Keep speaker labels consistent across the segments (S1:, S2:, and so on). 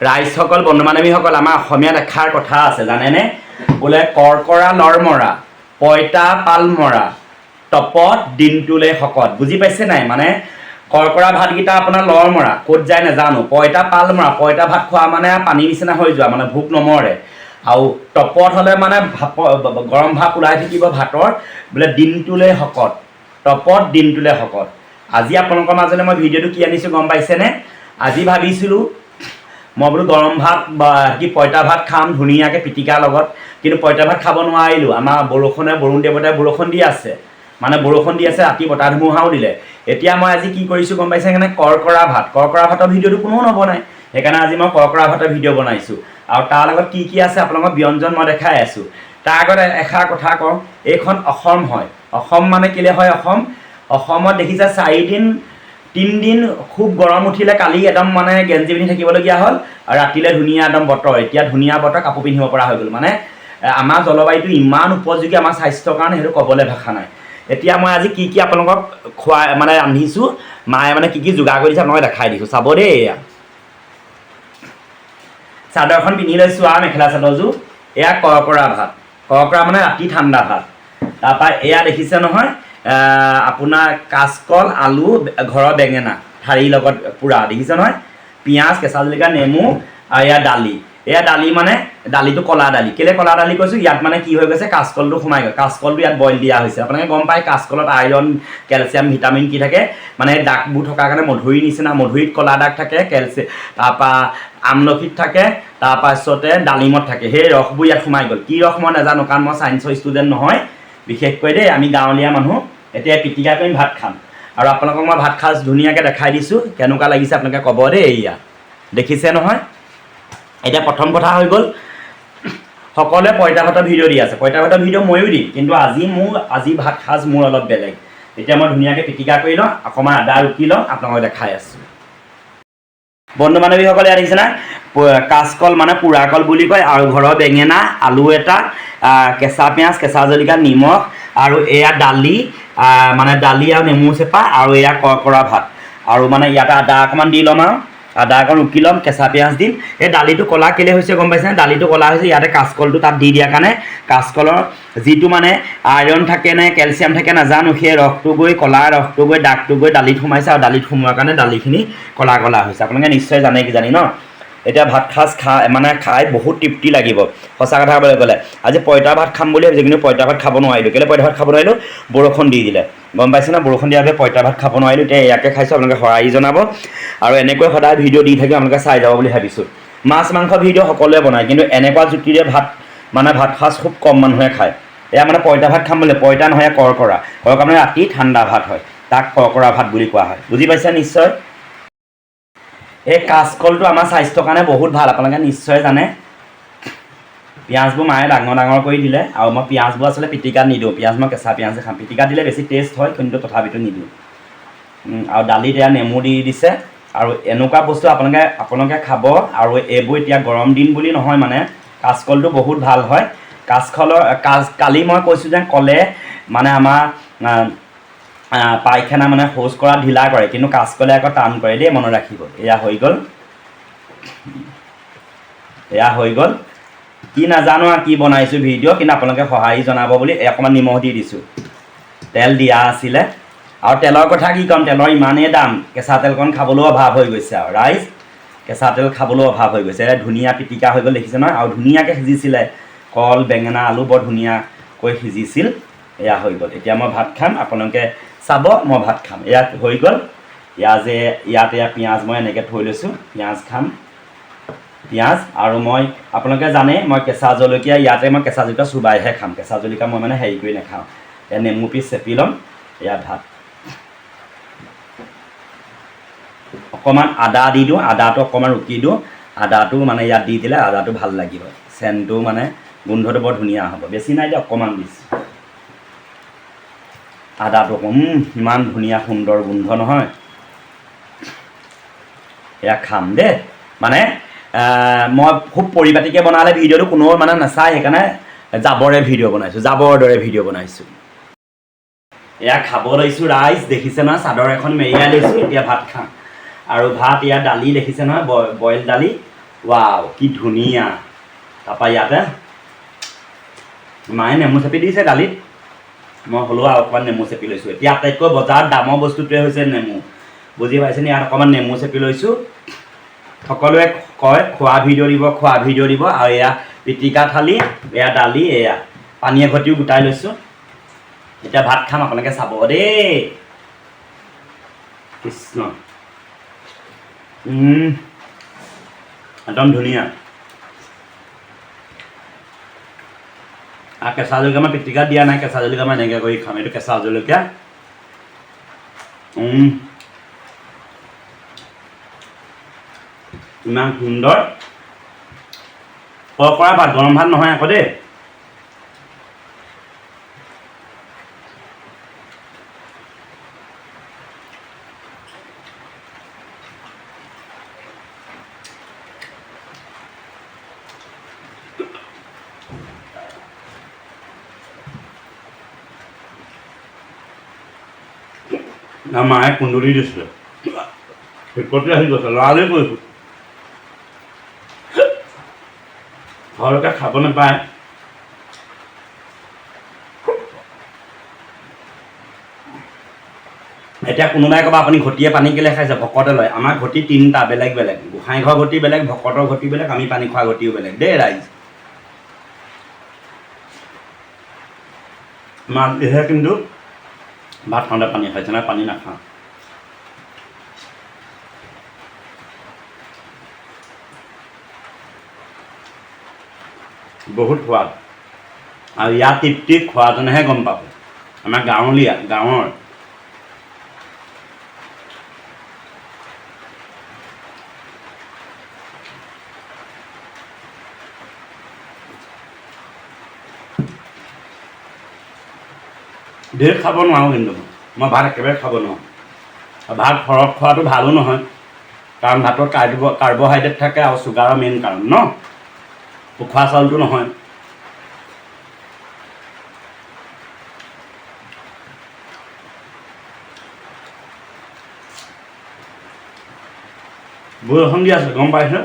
S1: ৰাইজসকল বন্ধু বান্ধৱীসকল আমাৰ অসমীয়াত এষাৰ কথা আছে জানেনে বোলে কৰকৰা লৰমৰা পইতা পাল মৰা টপত দিনটোলে শকত বুজি পাইছে নাই মানে কৰকৰা ভাতকেইটা আপোনাৰ লৰমৰা ক'ত যায় নাজানো পইতা পাল মৰা পইতা ভাত খোৱা মানে পানী নিচিনা হৈ যোৱা মানে ভোক নমৰে আৰু টপত হ'লে মানে গৰম ভাত ওলাই থাকিব ভাতৰ বোলে দিনটোলে শকত টপত দিনটোলে শকত আজি আপোনালোকৰ মাজলৈ মই ভিডিঅ'টো কি আনিছোঁ গম পাইছেনে আজি ভাবিছিলোঁ মই বোলো গৰম ভাত বা কি পইতা ভাত খাম ধুনীয়াকৈ পিটিকাৰ লগত কিন্তু পইতা ভাত খাব নোৱাৰিলোঁ আমাৰ বৰুণ দেৱতাই বৰষুণ দি আছে মানে বৰষুণ দি আছে ৰাতি বতাহ ধুমুহাও দিলে এতিয়া মই আজি কি কৰিছোঁ গম পাইছে সেইকাৰণে কৰকৰা ভাতৰ ভিডিঅ'টো কোনেও নবনায় সেইকাৰণে আজি মই কৰকৰা ভাতৰ ভিডিঅ' বনাইছোঁ আৰু তাৰ লগত কি কি আছে আপোনালোকক ব্যঞ্জন মই দেখাই আছোঁ তাৰ আগত এষাৰ কথা কওঁ এইখন অসম হয় অসম মানে কেলৈ হয় অসমত দেখিছে 3 দিন খুব গৰম উঠিলে কালি একদম মানে গেঞ্জি পিন্ধি থাকিবলগীয়া হ'ল আৰু ৰাতিলৈ ধুনীয়া একদম বতৰ এতিয়া ধুনীয়া বতৰ কাপোৰ পিন্ধিব পৰা হৈ গ'ল মানে আমাৰ জলবায়ুটো ইমান উপযোগী আমাৰ স্বাস্থ্যৰ কাৰণে সেইটো ক'বলৈ ভাষা নাই এতিয়া মই আজি কি আপোনালোকক খুৱাই মানে ৰান্ধিছোঁ মায়ে মানে কি যোগাৰ কৰি দিছে আপোনালোকে দেখাই দিছোঁ চাব দেই এয়া চাদৰখন পিন্ধি লৈছোঁ আৰু মেখেলা চাদৰযোৰ এয়া কৰকৰা মানে ৰাতি ঠাণ্ডা ভাত তাৰপৰা এয়া দেখিছে নহয় আপোনাৰ কাচকল আলু ঘৰৰ বেঙেনা ঠাৰিৰ লগত পূৰা দেখিছে নহয় পিঁয়াজ কেঁচা জলকীয়া নেমু আৰু এয়া দালি মানে দালিটো কলা দালি কেলৈ কলা দালি কৈছোঁ ইয়াত মানে কি হৈ গৈছে কাচকলটো সোমাই গ'ল কাচকলটো ইয়াত বইল দিয়া হৈছে আপোনালোকে গম পায় কাচকলত আইৰণ কেলছিয়াম ভিটামিন কি থাকে মানে দাগবোৰ থকাৰ কাৰণে মধুৰিৰ নিচিনা মধুৰিত কলা দাগ থাকে তাৰপৰা আমলখিত থাকে তাৰপাছতে ডালিমত থাকে সেই ৰসবোৰ ইয়াত সোমাই গ'ল কি ৰস মই নাজানো কাৰণ মই ছায়েন্সৰ ষ্টুডেণ্ট নহয় বিশেষকৈ দেই আমি গাঁৱলীয়া মানুহ এতিয়া পিটিকা কৰি ভাত খাম আৰু আপোনালোকক মই ভাত সাজ ধুনীয়াকৈ দেখাই দিছোঁ কেনেকুৱা লাগিছে আপোনালোকে ক'ব দেই এয়া দেখিছে নহয় এতিয়া প্ৰথম কথা হৈ গ'ল সকলোৱে পইতা ভাতৰ ভিডিঅ' দি আছে পইতা ভাতৰ ভিডিঅ' ময়ো দিম কিন্তু আজি ভাত সাজ মোৰ অলপ বেলেগ এতিয়া মই ধুনীয়াকৈ পিটিকা কৰি লওঁ অকণমান আদা ৰুকি লওঁ আপোনালোকক দেখাই আছোঁ বন্ধু বান্ধৱীসকলে ইয়াত দেখিছে না কাচকল মানে পোৰা কল বুলি কয় আৰু ঘৰৰ বেঙেনা আলু এটা কেঁচা পিঁয়াজ কেঁচা জলকীয়া নিমখ আৰু এয়া দালি মানে দালি আৰু নেমু চেপা আৰু এয়া কৰকৰা ভাত আৰু মানে ইয়াতে আদা অকণমান দি ল'ম আৰু আদা অকণ ৰুকি ল'ম কেঁচা পিঁয়াজ দিম এই দালিটো ক'লা কেলৈ হৈছে গম পাইছেনে দালিটো ক'লা হৈছে ইয়াতে কাচকলটো তাত দি দিয়াৰ কাৰণে কাচকলৰ যিটো মানে আইৰণ থাকে নে কেলছিয়াম থাকে নাজানো সেই ৰসটো গৈ ক'লা ৰসটো গৈ দাগটো গৈ দালিত সোমাইছে আৰু দালিত সোমোৱাৰ কাৰণে দালিখিনি ক'লা হৈছে আপোনালোকে নিশ্চয় জানে কিজানি ন এতিয়া ভাত সাজ খাই বহুত তৃপ্তি লাগিব সঁচা কথা ক'বলৈ গ'লে আজি পইতা ভাত খাম বুলি ভাবিছোঁ কিন্তু পইতা ভাত খাব নোৱাৰিলোঁ কেলৈ পইতা ভাত খাব নোৱাৰিলোঁ বৰষুণ দি দিলে গম পাইছে না বৰষুণ দিয়াৰ বাবে পইতা ভাত খাব নোৱাৰিলোঁ এতিয়া ইয়াকে খাইছোঁ আপোনালোকে সঁহাৰি জনাব আৰু এনেকৈ সদায় ভিডিঅ' দি থাকি আপোনালোকে চাই যাব বুলি ভাবিছোঁ মাছ মাংস ভিডিঅ' সকলোৱে বনায় কিন্তু এনেকুৱা জুতিৰে ভাত সাজ খুব কম মানুহে খায় এয়া মানে পইতা ভাত খাম বুলি পইতা নহয় কৰকৰা মানে ৰাতি ঠাণ্ডা ভাত হয় তাক কৰকৰা ভাত বুলি কোৱা হয় বুজি পাইছে নিশ্চয় এই কাচকলটো আমাৰ স্বাস্থ্যৰ কাৰণে বহুত ভাল আপোনালোকে নিশ্চয় জানে পিঁয়াজবোৰ মায়ে ডাঙৰ কৰি দিলে আৰু মই পিঁয়াজবোৰ আচলতে পিটিকাত নিদিওঁ পিঁয়াজ মই কেঁচা পিঁয়াজে খাম পিটিকাত দিলে বেছি টেষ্ট হয় কিন্তু তথাপিতো নিদিওঁ আৰু দালিত এয়া নেমু দি দিছে আৰু এনেকুৱা বস্তু আপোনালোকে খাব আৰু এইবোৰ এতিয়া গৰম দিন বুলি নহয় মানে কাচকলটো বহুত ভাল হয় কালি মই কৈছোঁ যে কলে মানে আমাৰ পায়খানা মানে শৌচ কৰা ঢিলা কৰে কিন্তু কাচকলে আকৌ টান কৰে দেই মনত ৰাখিব এয়া হৈ গ'ল কি নাজানো আৰু কি বনাইছোঁ ভিডিঅ' কিন্তু আপোনালোকে সঁহাৰি জনাব বুলি অকণমান নিমখ দি দিছোঁ তেল দিয়া আছিলে আৰু তেলৰ কথা কি ক'ম তেলৰ ইমানেই দাম কেঁচা তেলকণ খাবলৈও অভাৱ হৈ গৈছে আৰু ৰাইজ কেঁচা তেল খাবলৈও অভাৱ হৈ গৈছে ধুনীয়া পিটিকা হৈ গ'ল দেখিছে নহয় আৰু ধুনীয়াকৈ সিজিছিলে কল বেঙেনা আলু বৰ ধুনীয়াকৈ সিজিছিল এয়া হৈ গ'ল এতিয়া মই ভাত খাম আপোনালোকে চাব মই ভাত খাম ইয়াত হৈ গ'ল ইয়াত পিঁয়াজ মই এনেকৈ থৈ লৈছোঁ পিঁয়াজ আৰু মই আপোনালোকে জানে মই কেঁচা জলকীয়া ইয়াতে মই কেঁচা জলকীয়া চুবাইহে খাম কেঁচা জলকীয়া মই মানে হেৰি কৰি নাখাওঁ এয়া নেমু পিচ চেপি ল'ম এয়া ভাত অকণমান আদা দি দিওঁ আদাটো অকণমান ৰুকি দিওঁ আদাটো মানে ইয়াত দি দিলে আদাটো ভাল লাগিব চেণ্টটো মানে গোন্ধটো বৰ ধুনীয়া হ'ব বেছি নাই দিয়া অকণমান দিছোঁ আদাটো ইমান ধুনীয়া সুন্দৰ গোন্ধ নহয় এয়া খাম দেই মানে মই খুব পৰিপাটিকৈ বনালে ভিডিঅ'টো কোনেও মানে নাচায় সেইকাৰণে জাবৰৰ দৰে ভিডিঅ' বনাইছোঁ এয়া খাব লৈছোঁ ৰাইজ দেখিছে নহয় চাদৰ এখন মেৰিয়াই লৈছোঁ এতিয়া ভাত খাম আৰু ভাত ইয়াত দালি দেখিছে নহয় বইল দালি ৱাও কি ধুনীয়া তাৰপৰা ইয়াতে মায়ে নেমু চেপি দিছে দালিত মই হ'লেও আৰু অকণমান নেমু চেপি লৈছোঁ এতিয়া আটাইতকৈ বজাৰত দামৰ বস্তুটোৱে হৈছে নেমু বুজি পাইছেনে ইয়াত অকণমান নেমু চেপি লৈছোঁ সকলোৱে কয় খোৱা ভিডিঅ' দিব আৰু এয়া পিটিকা থালি এয়া দালি এয়া পানী এঘটিও গোটাই লৈছোঁ এতিয়া ভাত খাম আপোনালোকে চাব দেই কৃষ্ণ একদম ধুনীয়া আৰু কেঁচা জলকীয়া মই পিটিকা দিয়া নাই কেঁচা জলকীয়া মই এনেকৈ কৰি খাম এইটো কেঁচা জলকীয়া ইমান সুন্দৰ কৰা ভাত গৰম ভাত নহয় আকৌ দেই মায়ে কুন্দুলি দিছিলে শিকতি আহি গৈছে লৰালৰি কৰিছোঁ ঘৰলৈকে খাব নাপায় এতিয়া কোনোবাই ক'ব আপুনি ঘটিয়ে পানী কেলে খাইছে ভকতে লয় আমাৰ ঘটি তিনিটা বেলেগ বেলেগ গোসাঁই ঘৰ ঘটি বেলেগ ভকতৰ ঘটি বেলেগ আমি পানী খোৱা ঘটিও বেলেগ দেই ৰাইজ মাছ দিহে কিন্তু ভাত খাওঁতে পানী খাইছে নাই পানী নাখাওঁ বহুত সোৱাদ আৰু ইয়াত তৃপ্তি খোৱাজনেহে গম পাব আমাৰ গাঁৱলীয়া গাঁৱৰ ঢেৰ খাব নোৱাৰোঁ কিন্তু মই ভাত একেবাৰে খাব নোৱাৰোঁ ভাত সৰহ খোৱাটো ভালো নহয় কাৰণ ভাতত কাৰ্বহাইড্ৰেট থাকে আৰু চুগাৰৰ মেইন কাৰণ ন উখোৱা চাউলটো নহয় বৰষুণ দি আছে গম পাইছে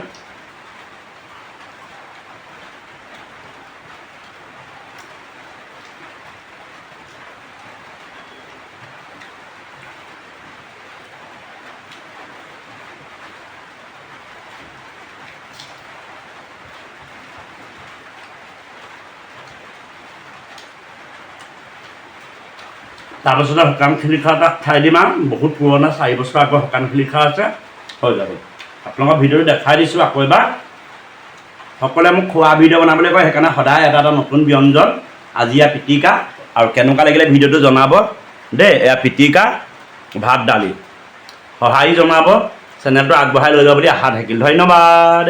S1: তাৰপিছতে শুকান শিলিখা এটা খাই দিম আৰু বহুত পুৰণা 4 বছৰ আগৰ শুকান শিলিখা আছে হৈ যাব আপোনালোকৰ ভিডিঅ'টো দেখাই দিছোঁ আকৌ এবাৰ সকলোৱে মোক খোৱা ভিডিঅ' বনাবলৈ কয় সেইকাৰণে সদায় এটা নতুন ব্যঞ্জন আজি এয়া পিটিকা আৰু কেনেকুৱা লাগিলে ভিডিঅ'টো জনাব দেই এয়া পিটিকা ভাত দালি সহায় জনাব চেনেলটো আগবঢ়াই লৈ যাব বুলি আশা থাকিল ধন্যবাদ